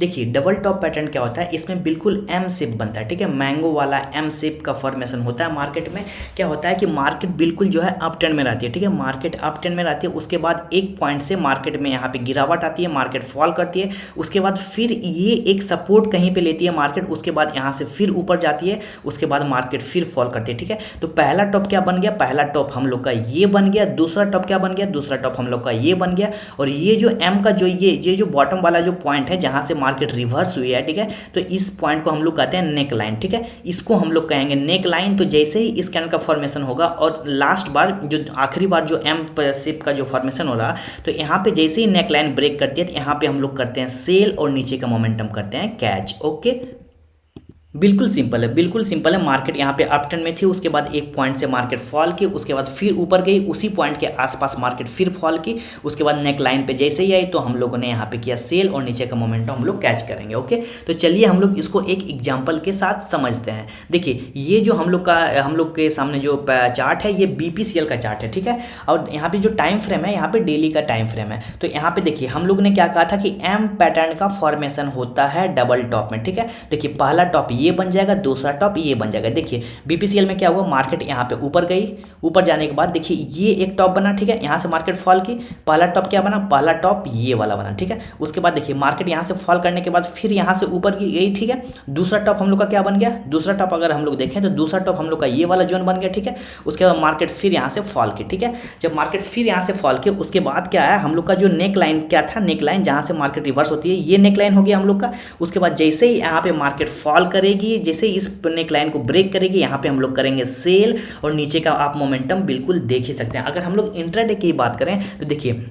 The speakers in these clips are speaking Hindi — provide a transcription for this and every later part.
देखिए डबल टॉप पैटर्न क्या होता है, इसमें बिल्कुल एम शेप बनता है, ठीक है, मैंगो वाला एम शेप का फॉर्मेशन होता है। मार्केट में क्या होता है कि मार्केट बिल्कुल जो है अप ट्रेंड में रहती है, ठीक है, मार्केट अप ट्रेंड में रहती है, उसके बाद एक पॉइंट से मार्केट में यहाँ पे गिरावट आती है, मार्केट फॉल करती है, उसके बाद फिर ये एक सपोर्ट कहीं पे लेती है मार्केट, उसके बाद यहाँ से फिर ऊपर जाती है, उसके बाद मार्केट फिर फॉल करती है, ठीक है। तो पहला टॉप क्या बन गया, पहला टॉप हम लोग का ये बन गया, दूसरा टॉप क्या बन गया, दूसरा टॉप हम लोग का ये बन गया, और ये जो एम का जो ये जो बॉटम वाला जो पॉइंट है जहाँ से मार्केट रिवर्स हुई है, ठीक है, तो इस पॉइंट को हम लोग कहते हैं नेक लाइन, ठीक है, इसको हम लोग कहेंगे नेक लाइन। तो जैसे ही इस कैंडल का फॉर्मेशन होगा और लास्ट बार जो आखिरी बार जो एम शेप का जो फॉर्मेशन हो रहा, तो यहाँ पे जैसे ही नेक लाइन ब्रेक करती है तो यहाँ पे हम लोग करते हैं सेल और नीचे का मोमेंटम करते हैं कैच। ओके, बिल्कुल सिंपल है, बिल्कुल सिंपल है। मार्केट यहाँ पे अप ट्रेंड में थी, उसके बाद एक पॉइंट से मार्केट फॉल की, उसके बाद फिर ऊपर गई, उसी पॉइंट के आसपास मार्केट फिर फॉल की, उसके बाद नेक लाइन पे जैसे ही आई तो हम लोगों ने यहाँ पे किया सेल और नीचे का मोमेंटम हम लोग कैच करेंगे। ओके, तो चलिए हम लोग इसको एक एग्जाम्पल के साथ समझते हैं। देखिए ये जो हम लोग के सामने जो चार्ट है ये BPCL का चार्ट है, ठीक है, और यहाँ पे जो टाइम फ्रेम है यहाँ पे डेली का टाइम फ्रेम है। तो यहाँ पे देखिए हम लोग ने क्या कहा था कि एम पैटर्न का फॉर्मेशन होता है डबल टॉप में, ठीक है। देखिए पहला टॉप ये बन जाएगा, दूसरा टॉप ये बन जाएगा। देखिए BPCL में क्या हुआ, मार्केट यहाँ पे ऊपर गई, ऊपर जाने के बाद देखिए ये एक टॉप बना, ठीक है, यहाँ से मार्केट फॉल की, पहला टॉप क्या बना, पहला टॉप ये वाला बना, ठीक है। उसके बाद देखिए मार्केट यहाँ से फॉल करने के बाद फिर यहाँ से ऊपर गई, ठीक है, दूसरा टॉप हम लोग का क्या बन गया, दूसरा टॉप अगर हम लोग देखें तो दूसरा टॉप हम लोग का ये वाला जोन बन गया, ठीक है। उसके बाद मार्केट फिर यहाँ से फॉल की, ठीक है, जब मार्केट फिर यहाँ से फॉल की उसके बाद क्या है, हम लोग का जो नेक लाइन क्या था, नेक लाइन जहाँ से मार्केट रिवर्स होती है ये नेक लाइन हो गया हम लोग का। उसके बाद जैसे ही यहाँ पे मार्केट फॉल करेगी, जैसे इस नेक लाइन को ब्रेक करेगी, यहाँ पे हम लोग करेंगे सेल और नीचे का आप मोमेंटम बिल्कुल देख ही सकते हैं। अगर हम लोग इंट्राडे की बात करें तो देखिए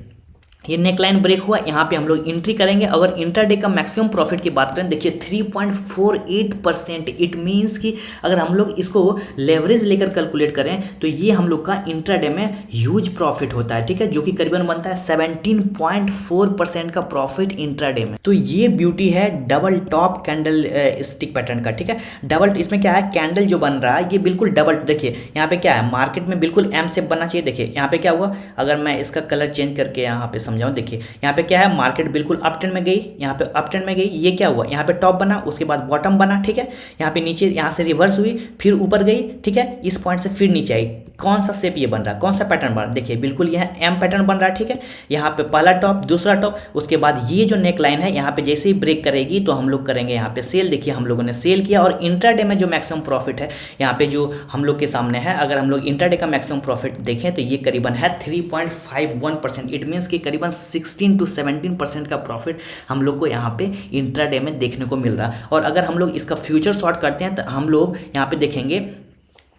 ये नेकलाइन ब्रेक हुआ, यहाँ पे हम लोग एंट्री करेंगे। अगर इंट्राडे का मैक्सिमम प्रॉफिट की बात करें देखिए 3.48%, इट मीन्स कि अगर हम लोग इसको लेवरेज लेकर कैलकुलेट करें तो ये हम लोग का इंट्राडे में ह्यूज प्रॉफिट होता है, ठीक है, जो कि करीबन बनता है 17.4% का प्रॉफिट इंट्राडे में। तो ये ब्यूटी है double top candle stick pattern का, ठीक है। डबल इसमें क्या है, कैंडल जो बन रहा है ये बिल्कुल डबल, देखिए यहाँ पे क्या है, मार्केट में बिल्कुल एम शेप बनना चाहिए। देखिए यहाँ पे क्या हुआ, अगर मैं इसका कलर चेंज करके यहाँ पे समझाऊं, देखिए यहाँ पे क्या है, मार्केट बिल्कुल अप ट्रेंड में गई, यहाँ पे अप ट्रेंड में गई, ये क्या हुआ, यहाँ पे टॉप बना, उसके बाद बॉटम बना, ठीक है, यहाँ पे नीचे यहाँ से रिवर्स हुई, फिर ऊपर गई, ठीक है, इस पॉइंट से फिर नीचे आई। कौन सा शेप ये बन रहा है, कौन सा पैटर्न बन रहा है, देखिए बिल्कुल यह एम पैटर्न बन रहा है, ठीक है। यहाँ पे पहला टॉप, दूसरा टॉप, उसके बाद ये जो नेक लाइन है यहाँ पे जैसे ही ब्रेक करेगी तो हम लोग करेंगे यहाँ पे सेल। देखिए हम लोगों ने सेल किया और इंट्राडे में जो मैक्सिमम प्रॉफिट है यहाँ पे जो हम लोग के सामने है, अगर हम लोग इंट्राडे का मैक्सिमम प्रॉफिट देखें तो ये करीबन है 3.51%, इट मीन्स कि करीबन 16 to 17% का प्रॉफिट हम लोग को यहाँ पे इंट्राडे में देखने को मिल रहा है। और अगर हम लोग इसका फ्यूचर शॉर्ट करते हैं तो हम लोग यहाँ पे देखेंगे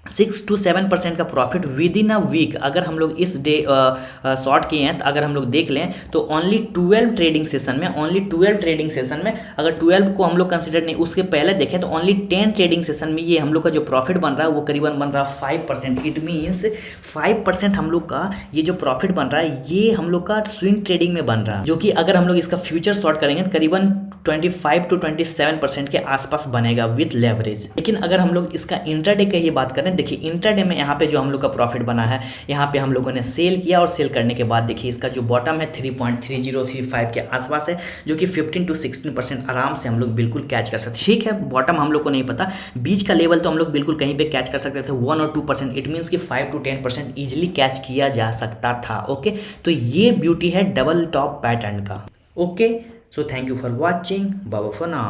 6 to 7% का profit within a week. अगर हम लोग इस डे शॉर्ट किए हैं तो अगर हम लोग देख लें तो ओनली 12 ट्रेडिंग सेशन में, ओनली 12 ट्रेडिंग सेशन में, अगर 12 को हम लोग कंसिडर नहीं उसके पहले देखें तो ओनली 10 ट्रेडिंग सेशन में ये हम लोग का जो प्रॉफिट बन रहा है वो करीबन बन रहा है 5%। इट मीन्स 5% हम लोग का ये जो प्रॉफिट बन रहा है ये हम लोग का स्विंग ट्रेडिंग में बन रहा है, जो कि अगर हम लोग इसका फ्यूचर शॉर्ट करेंगे तो करीबन 25 to 27% के आसपास बनेगा विथ लेवरेज। लेकिन अगर हम लोग इसका इंट्राडे की ही बात करें, देखिए इंट्राडे में यहाँ पे जो हम लोग का प्रॉफिट बना है, यहाँ पे हम लोगों ने सेल किया और सेल करने के बाद देखिए इसका जो बॉटम है 3.3035 के आसपास है, जो कि 15 to 16% आराम से हम लोग बिल्कुल कैच कर सकते हैं। ठीक है, बॉटम हम लोग को नहीं पता, बीच का लेवल तो हम लोग बिल्कुल कहीं पे कैच कर सकते थे 1 और 2%, इट मीन्स कि 5 to 10% ईजिली कैच किया जा सकता था। ओके, तो ये ब्यूटी है डबल टॉप पैटर्न का। Okay, so thank you for watching. Bye bye for now.